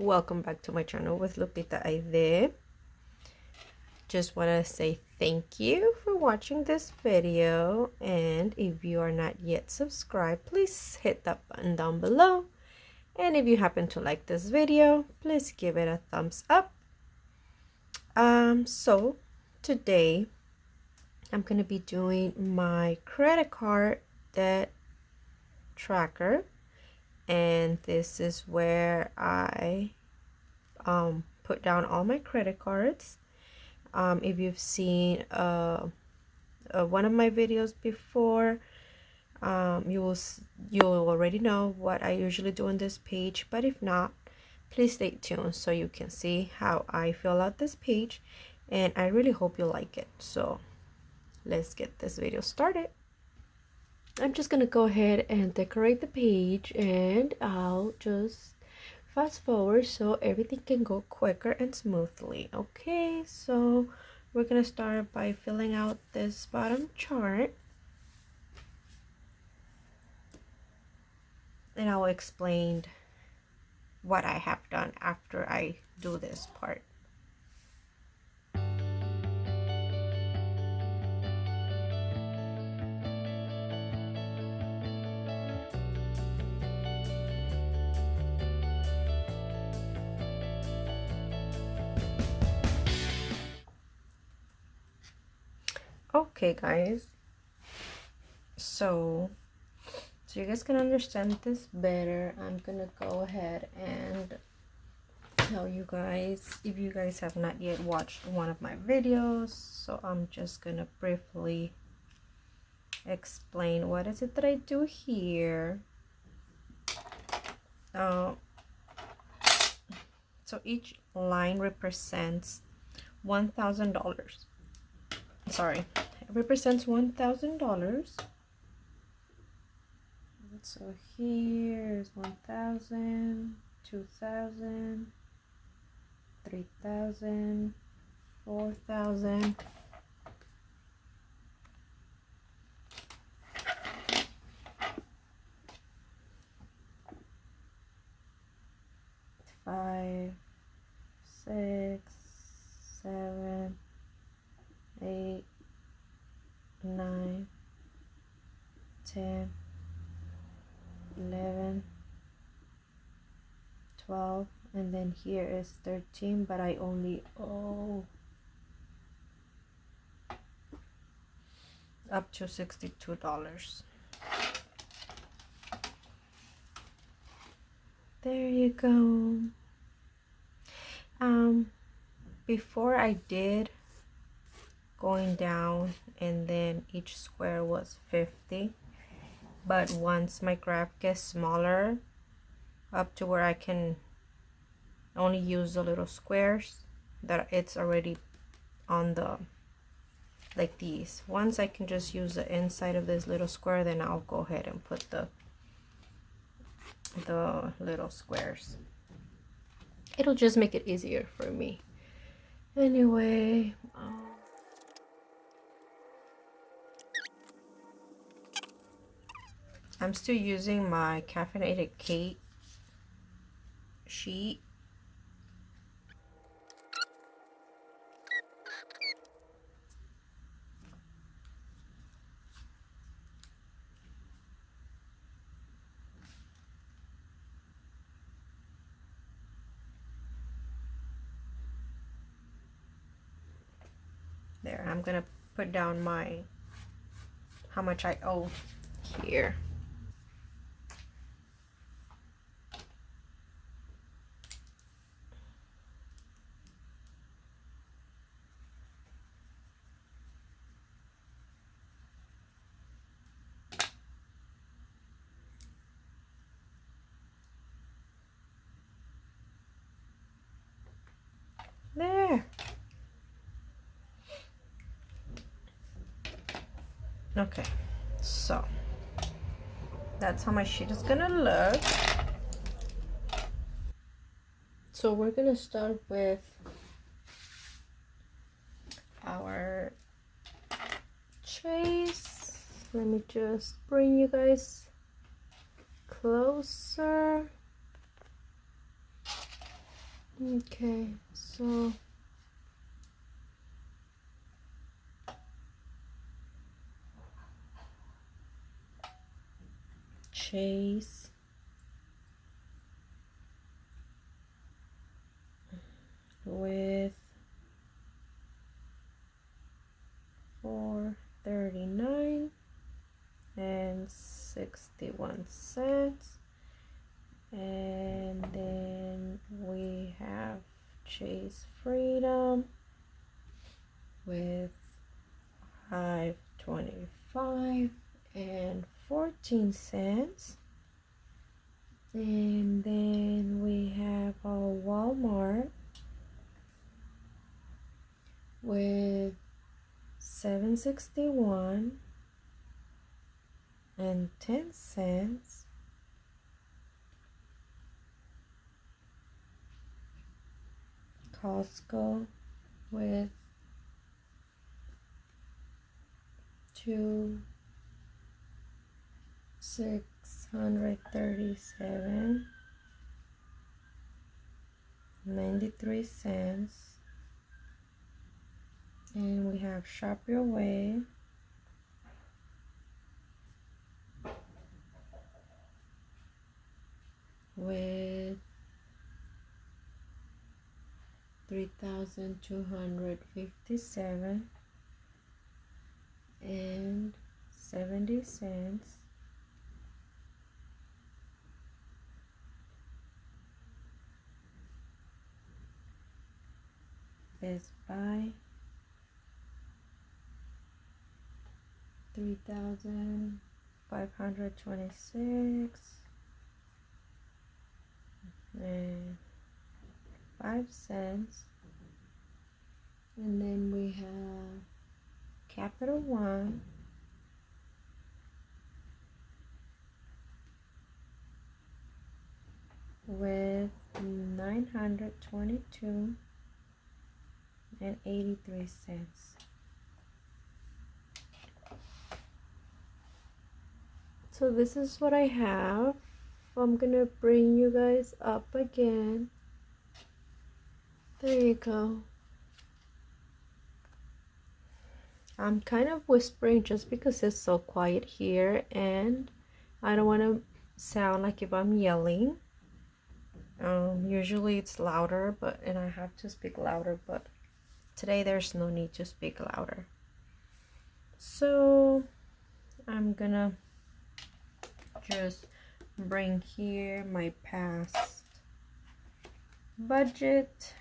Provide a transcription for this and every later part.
Welcome back to my channel with Lupita Aide. Just want to say thank you for watching this video, and if you are not yet subscribed, please hit that button down below, and if you happen to like this video, please give it a thumbs up. So today I'm going to be doing my credit card debt tracker, and this is where I put down all my credit cards. If you've seen one of my videos before, you'll already know what I usually do on this page, but if not, please stay tuned so you can see how I fill out this page, and I really hope you like it. So let's get this video started. I'm just gonna go ahead and decorate the page, and I'll just fast forward so everything can go quicker and smoothly. Okay, so we're gonna start by filling out this bottom chart, and I'll explain what I have done after I do this part. Okay guys, so you guys can understand this better, I'm gonna go ahead and tell you guys, if you guys have not yet watched one of my videos, so I'm just gonna briefly explain what is it that I do here. So each line represents $1,000. Sorry, it represents $1,000. So here's 1,000, 2,000, 3,000, 4,000. Five, 6, 7, 8, 9, 10, 11, 12, and then here is 13, but I only owe up to $62. There you go. Before I did going down, and then each square was 50, but once my graph gets smaller up to where I can only use the little squares, that it's already on the, like these, once I can just use the inside of this little square, then I'll go ahead and put the little squares. It'll just make it easier for me. Anyway, I'm still using my caffeinated cake sheet. There, I'm gonna put down my how much I owe here. There. Okay, so that's how my sheet is gonna look. So we're gonna start with our chase. Let me just bring you guys closer. Okay, so Chase with 4.39 and 61 cents. And then we have Chase Freedom with 5.25 and 14 cents. And then we have a Walmart with 7.61 and 10 cents. Costco with 637.93. And we have Shop Your Way with 3,257 and 70 cents. Best Buy 3,526 and 5 cents. And then we have Capital One with 922 and 83 cents. So this is what I have. I'm gonna bring you guys up again. There you go. I'm kind of whispering just because it's so quiet here and I don't want to sound like if I'm yelling. Usually it's louder, and I have to speak louder, but today there's no need to speak louder. So I'm gonna just bring here my past budget.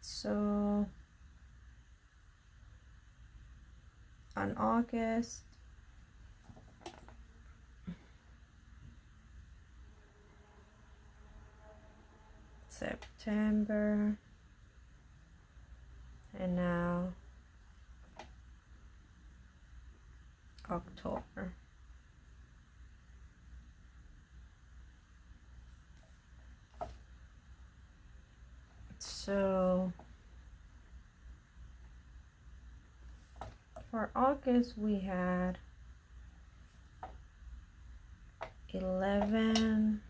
So on August, September, and now October. So for August we had 11.05,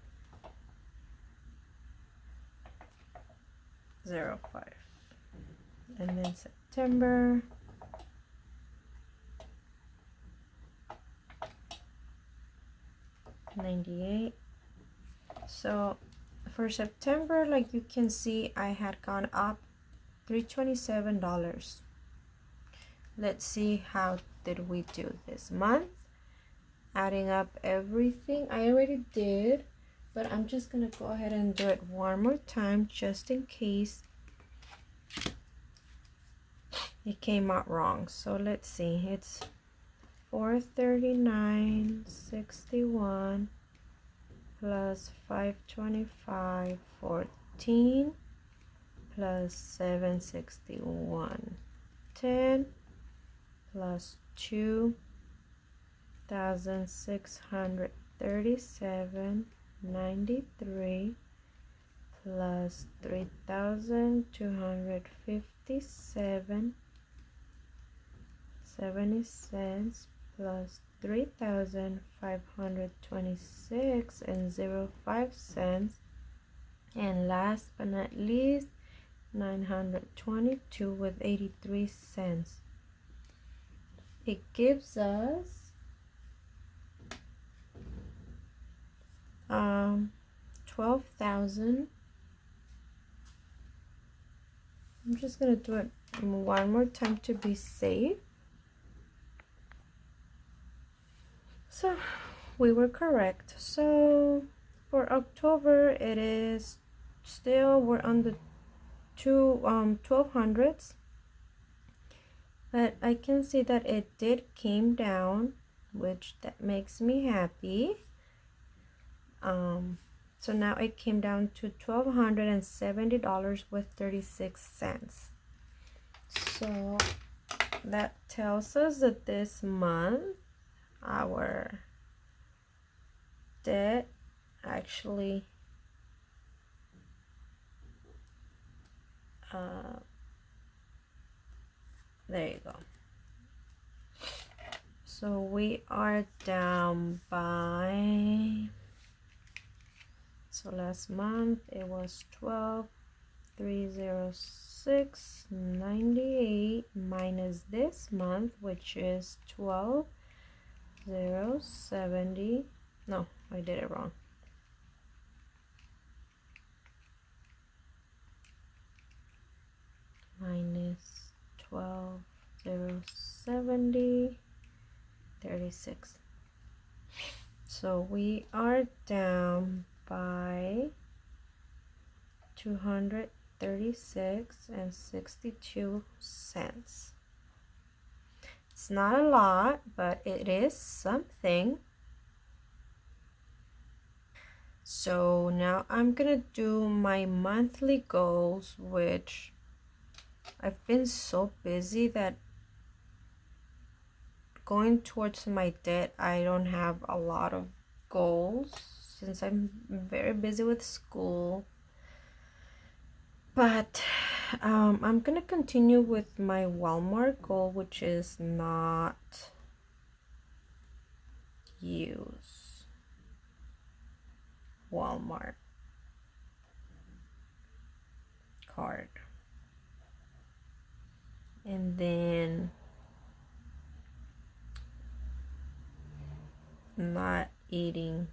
and then September 98. So for September, like you can see, I had gone up $327. Let's see how did we do this month. Adding up everything, I already did, but I'm just gonna go ahead and do it one more time just in case it came out wrong. So let's see, it's 439.61 plus 525.14 plus 761.10 plus 2,637.93 plus 3,257.70 cents plus 3,526 and 05 cents, And last but not least, 922 with 83 cents. It gives us 12,000. I'm just gonna do it one more time to be safe. So we were correct. So for October, it is still, we're on the 1200s, but I can see that it did came down, which that makes me happy. So now it came down to $1,270 with 36 cents. So that tells us that this month our debt actually there you go. So we are down by, so last month it was 12,306.98 minus this month, which is 12,070. No, I did it wrong. Minus 12,070, 36. So we are down by 236.62 cents. It's not a lot, but it is something. So now I'm gonna do my monthly goals, which I've been so busy that going towards my debt, I don't have a lot of goals since I'm very busy with school. But I'm gonna continue with my Walmart goal, which is not use Walmart card. And then not eating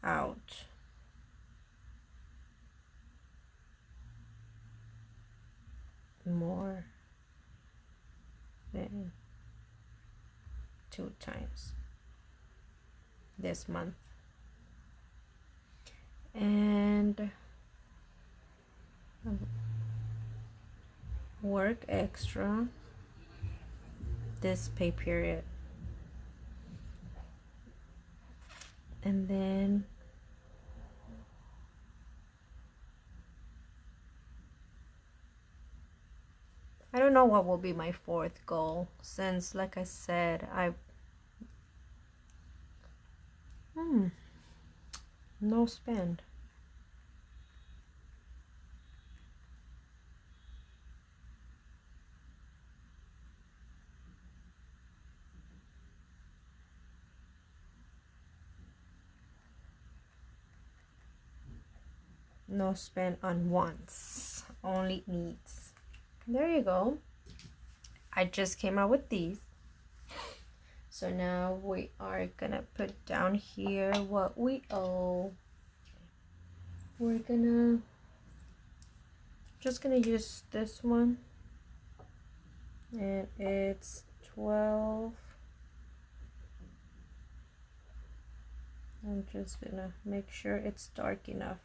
out more than 2 times this month. And work extra this pay period. And then I don't know what will be my 4th goal, since like I said, no spend. No spend on wants, only needs. There you go. I just came out with these. So now we are gonna put down here what we owe. We're just gonna use this one, and it's 12. I'm just gonna make sure it's dark enough.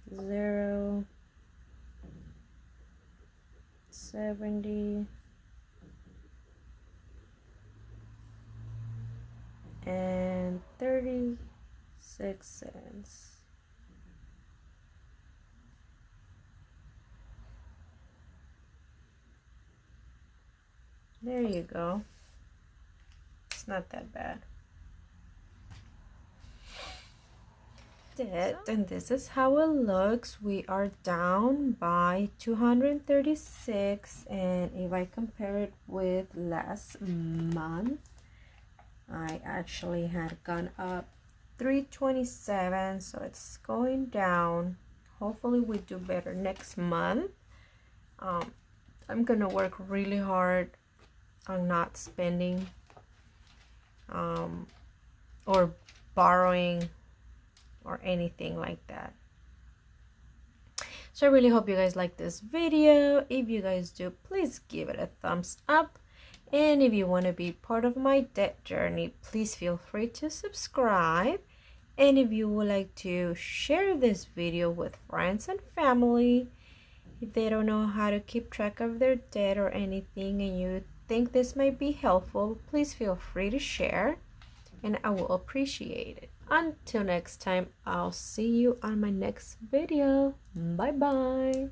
0.70 and 36 cents. There you go. It's not that bad. debt, and this is how it looks. We are down by 236, and if I compare it with last month, I actually had gone up 327, so it's going down. Hopefully we do better next month. I'm gonna work really hard on not spending or borrowing or anything like that. So I really hope you guys like this video. If you guys do, please give it a thumbs up. And if you want to be part of my debt journey, please feel free to subscribe. And if you would like to share this video with friends and family, if they don't know how to keep track of their debt or anything and you think this might be helpful, please feel free to share and I will appreciate it. Until next time, I'll see you on my next video. Bye bye.